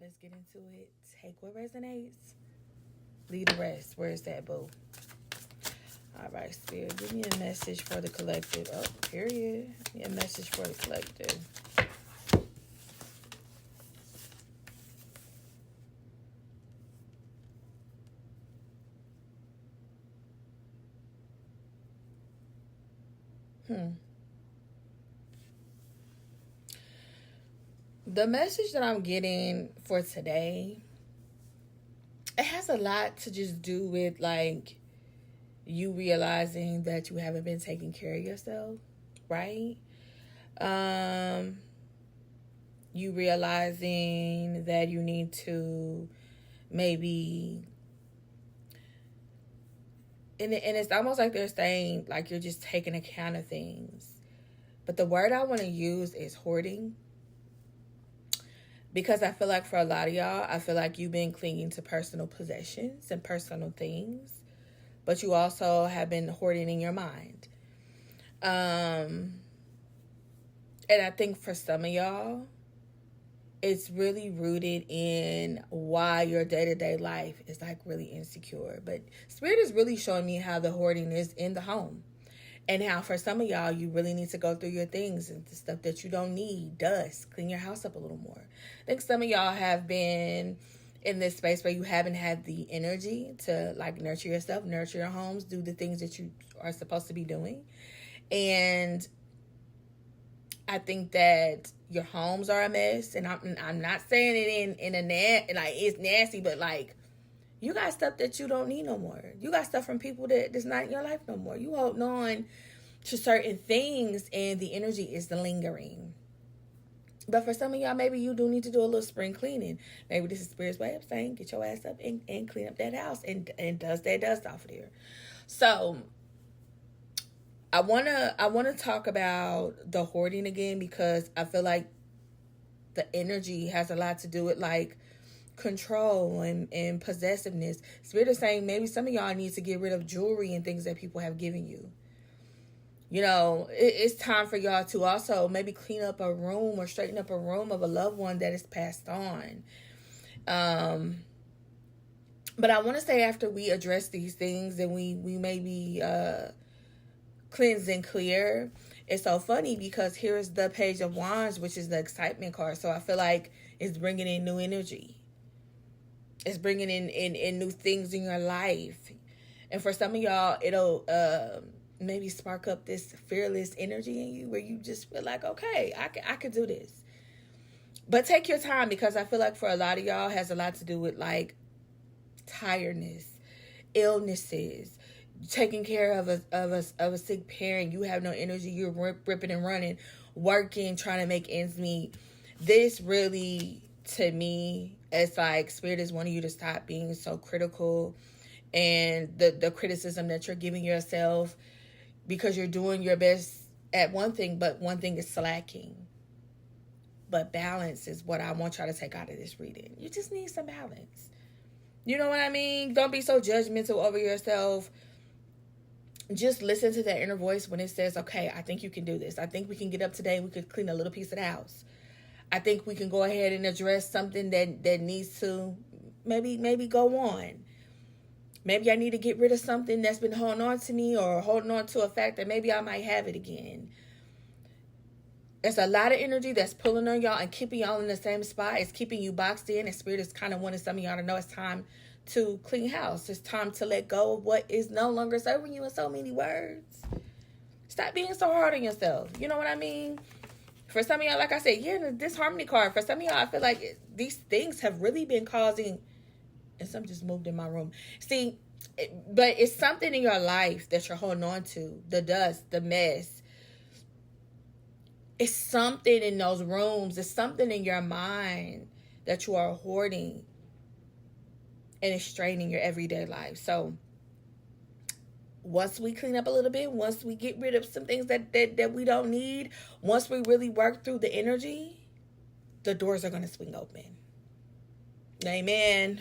let's get into it. Take what resonates, leave the rest. Where's that, boo? All right, Spirit, give me a message for the collective. Oh, period. Give me a message for the collective. The message that I'm getting for today, it has a lot to just do with like you realizing that you haven't been taking care of yourself, right? Um, you realizing that you need to maybe, and it's almost like they're saying like you're just taking account of things. But the word I want to use is hoarding, because I feel like for a lot of y'all, I feel like you've been clinging to personal possessions and personal things, but you also have been hoarding in your mind. And I think for some of y'all, it's really rooted in why your day-to-day life is like really insecure. But Spirit is really showing me how the hoarding is in the home, and how for some of y'all, you really need to go through your things and the stuff that you don't need. Dust, clean your house up a little more. I think some of y'all have been in this space where you haven't had the energy to like nurture yourself, nurture your homes, do the things that you are supposed to be doing. And I think that your homes are a mess, and I'm not saying it in a like it's nasty, but like you got stuff that you don't need no more. You got stuff from people that's not in your life no more. You holding on to certain things, and the energy is lingering. But for some of y'all, maybe you do need to do a little spring cleaning. Maybe this is Spirit's way of saying get your ass up and clean up that house and dust that dust off of there. So I wanna talk about the hoarding again, because I feel like the energy has a lot to do with like control and possessiveness. Spirit is saying maybe some of y'all need to get rid of jewelry and things that people have given you. You know, it's time for y'all to also maybe clean up a room or straighten up a room of a loved one that is passed on. Um, but I want to say, after we address these things and we maybe cleanse and clear, it's so funny because here's the Page of Wands, which is the excitement card. So I feel like it's bringing in new energy. It's bringing in new things in your life. And for some of y'all, it'll maybe spark up this fearless energy in you where you just feel like, okay, I could do this. But take your time, because I feel like for a lot of y'all, it has a lot to do with like tiredness, illnesses, taking care of a sick parent. You have no energy. You're ripping and running, working, trying to make ends meet. This really, to me, it's like Spirit is wanting you to stop being so critical, and the criticism that you're giving yourself, because you're doing your best at one thing, but one thing is slacking. But balance is what I want y'all to take out of this reading. You just need some balance. You know what I mean? Don't be so judgmental over yourself. Just listen to that inner voice when it says, okay, I think you can do this. I think we can get up today. We could clean a little piece of the house. I think we can go ahead and address something that needs to maybe go on. Maybe I need to get rid of something that's been holding on to me, or holding on to a fact that maybe I might have it again. There's a lot of energy that's pulling on y'all and keeping y'all in the same spot. It's keeping you boxed in. And Spirit is kind of wanting some of y'all to know it's time to clean house. It's time to let go of what is no longer serving you in so many words. Stop being so hard on yourself. You know what I mean? For some of y'all, like I said, yeah, the disharmony card. For some of y'all, I feel like these things have really been causing, and some just moved in my room. See, but it's something in your life that you're holding on to. The dust, the mess. It's something in those rooms. It's something in your mind that you are hoarding, and it's straining your everyday life. So once we clean up a little bit, once we get rid of some things that we don't need, once we really work through the energy, the doors are going to swing open. Amen.